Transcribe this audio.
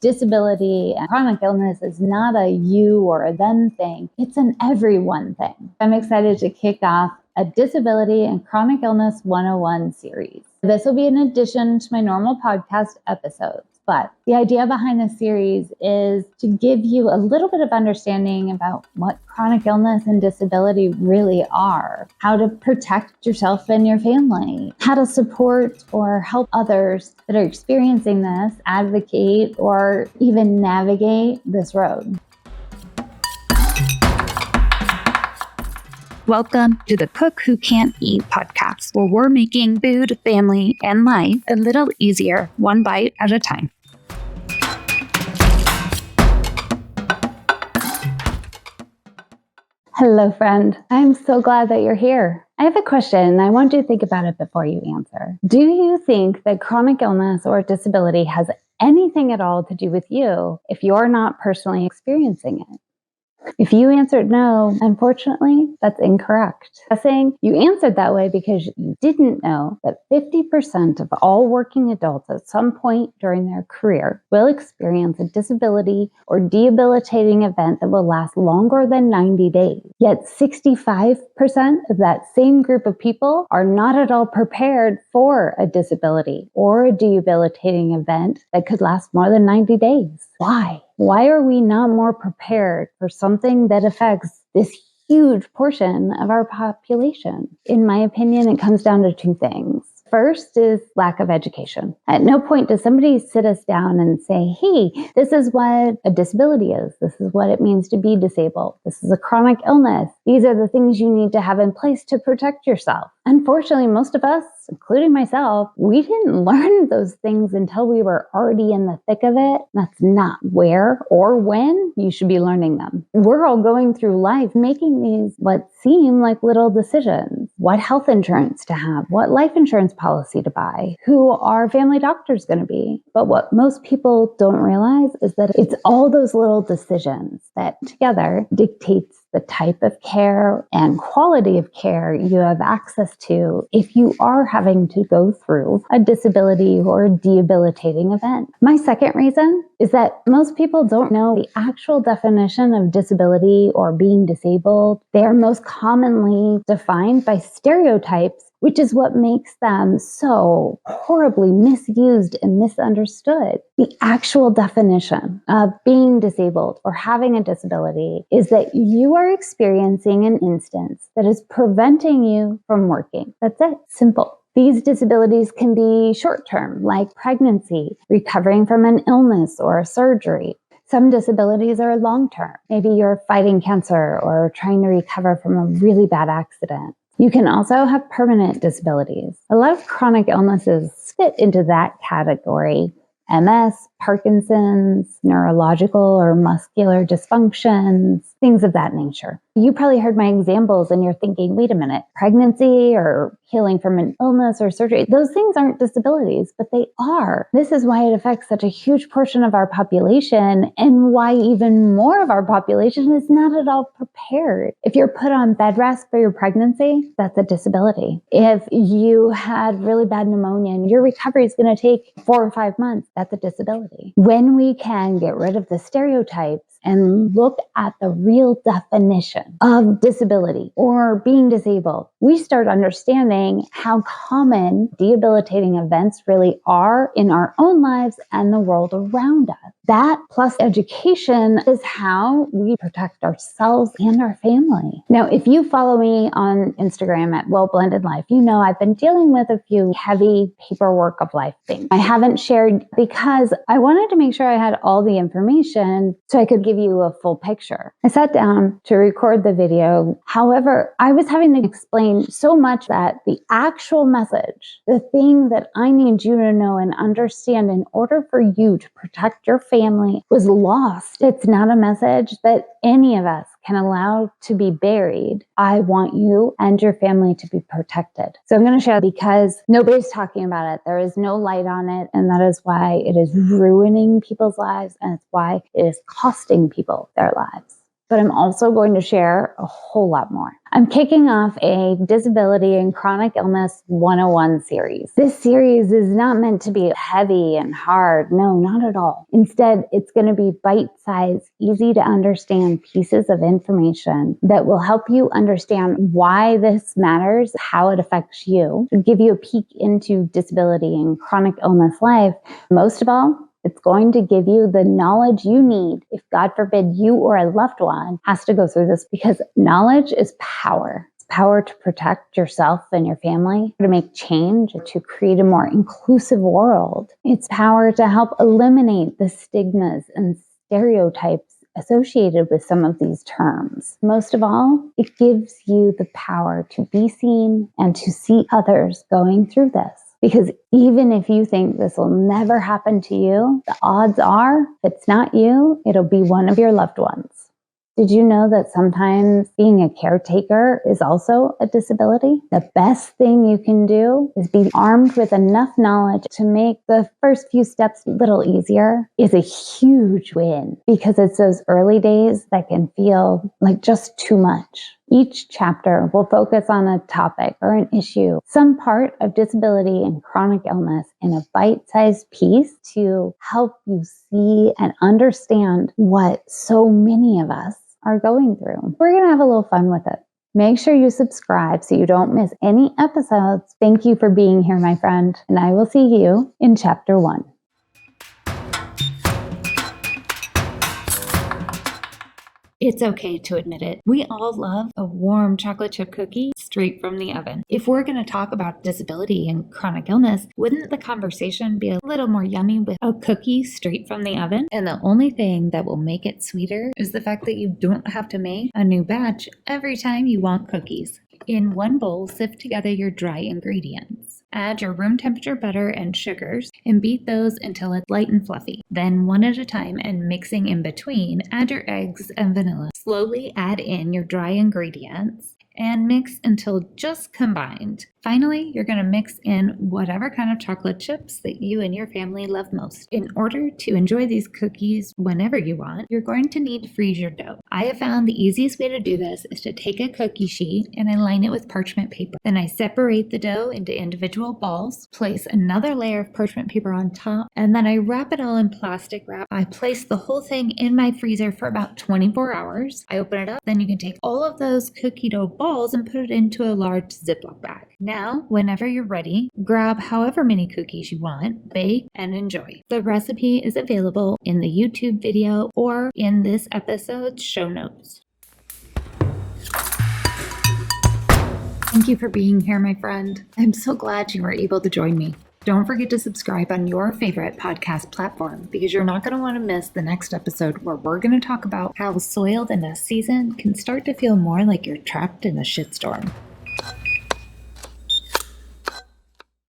Disability and chronic illness is not a you or a them thing. It's an everyone thing. I'm excited to kick off a Disability and Chronic Illness 101 series. This will be in addition to my normal podcast episodes. But the idea behind this series is to give you a little bit of understanding about what chronic illness and disability really are, how to protect yourself and your family, how to support or help others that are experiencing this, advocate, or even navigate this road. Welcome to the Cook Who Can't Eat podcast, where we're making food, family, and life a little easier, one bite at a time. Hello, friend. I'm so glad that you're here. I have a question, and I want you to think about it before you answer. Do you think that chronic illness or disability has anything at all to do with you if you're not personally experiencing it? If you answered no, unfortunately, that's incorrect. Guessing you answered that way because you didn't know that 50% of all working adults at some point during their career will experience a disability or debilitating event that will last longer than 90 days. Yet 65% of that same group of people are not at all prepared for a disability or a debilitating event that could last more than 90 days. Why? Why are we not more prepared for something that affects this huge portion of our population? In my opinion, it comes down to two things. First is lack of education. At no point does somebody sit us down and say, hey, this is what a disability is. This is what it means to be disabled. This is a chronic illness. These are the things you need to have in place to protect yourself. Unfortunately, most of us, including myself, we didn't learn those things until we were already in the thick of it. That's not where or when you should be learning them. We're all going through life making these what seem like little decisions. What health insurance to have, what life insurance policy to buy, who our family doctor is going to be. But what most people don't realize is that it's all those little decisions that together dictates the type of care and quality of care you have access to if you are having to go through a disability or a debilitating event. My second reason is that most people don't know the actual definition of disability or being disabled. They are most commonly defined by stereotypes, which is what makes them so horribly misused and misunderstood. The actual definition of being disabled or having a disability is that you are experiencing an instance that is preventing you from working. That's it. Simple. These disabilities can be short-term, like pregnancy, recovering from an illness or a surgery. Some disabilities are long-term. Maybe you're fighting cancer or trying to recover from a really bad accident. You can also have permanent disabilities. A lot of chronic illnesses fit into that category. MS, Parkinson's, neurological or muscular dysfunctions, things of that nature. You probably heard my examples and you're thinking, wait a minute, pregnancy or healing from an illness or surgery, those things aren't disabilities, but they are. This is why it affects such a huge portion of our population and why even more of our population is not at all prepared. If you're put on bed rest for your pregnancy, that's a disability. If you had really bad pneumonia and your recovery is going to take 4 or 5 months, that's a disability. When we can get rid of the stereotypes and look at the real definition of disability or being disabled, we start understanding how common debilitating events really are in our own lives and the world around us. That plus education is how we protect ourselves and our family. Now, if you follow me on Instagram at Well Blended Life, you know I've been dealing with a few heavy paperwork of life things. I haven't shared because I wanted to make sure I had all the information so I could give you a full picture. I sat down to record the video. However, I was having to explain so much that the actual message, the thing that I need you to know and understand in order for you to protect your family, was lost. It's not a message that any of us can allow to be buried. I want you and your family to be protected. So I'm going to share because nobody's talking about it. There is no light on it. And that is why it is ruining people's lives. And it's why it is costing people their lives. but I'm also going to share a whole lot more. I'm kicking off a Disability and Chronic Illness 101 series. This series is not meant to be heavy and hard. No, not at all. Instead, it's going to be bite-sized, easy to understand pieces of information that will help you understand why this matters, how it affects you, give you a peek into disability and chronic illness life. Most of all, it's going to give you the knowledge you need if, God forbid, you or a loved one has to go through this, because knowledge is power. It's power to protect yourself and your family, to make change, to create a more inclusive world. It's power to help eliminate the stigmas and stereotypes associated with some of these terms. Most of all, it gives you the power to be seen and to see others going through this. Because even if you think this will never happen to you, the odds are, if it's not you, it'll be one of your loved ones. Did you know that sometimes being a caretaker is also a disability? The best thing you can do is be armed with enough knowledge to make the first few steps a little easier is a huge win, because it's those early days that can feel like just too much. Each chapter will focus on a topic or an issue, some part of disability and chronic illness, in a bite-sized piece to help you see and understand what so many of us are going through. We're going to have a little fun with it. Make sure you subscribe so you don't miss any episodes. Thank you for being here, my friend, and I will see you in chapter 1. It's okay to admit it. We all love a warm chocolate chip cookie straight from the oven. If we're going to talk about disability and chronic illness, wouldn't the conversation be a little more yummy with a cookie straight from the oven? And the only thing that will make it sweeter is the fact that you don't have to make a new batch every time you want cookies. In one bowl, sift together your dry ingredients. Add your room temperature butter and sugars and beat those until it's light and fluffy. Then one at a time and mixing in between, add your eggs and vanilla. Slowly add in your dry ingredients and mix until just combined. Finally, you're going to mix in whatever kind of chocolate chips that you and your family love most. In order to enjoy these cookies whenever you want, you're going to need to freeze your dough. I have found the easiest way to do this is to take a cookie sheet and I line it with parchment paper. Then I separate the dough into individual balls, place another layer of parchment paper on top, and then I wrap it all in plastic wrap. I place the whole thing in my freezer for about 24 hours. I open it up, then you can take all of those cookie dough balls and put it into a large Ziploc bag. Now, whenever you're ready, grab however many cookies you want, bake, and enjoy. The recipe is available in the YouTube video or in this episode's show notes. Thank you for being here, my friend. I'm so glad you were able to join me. Don't forget to subscribe on your favorite podcast platform, because you're not going to want to miss the next episode where we're going to talk about how soiled in a season can start to feel more like you're trapped in a shitstorm.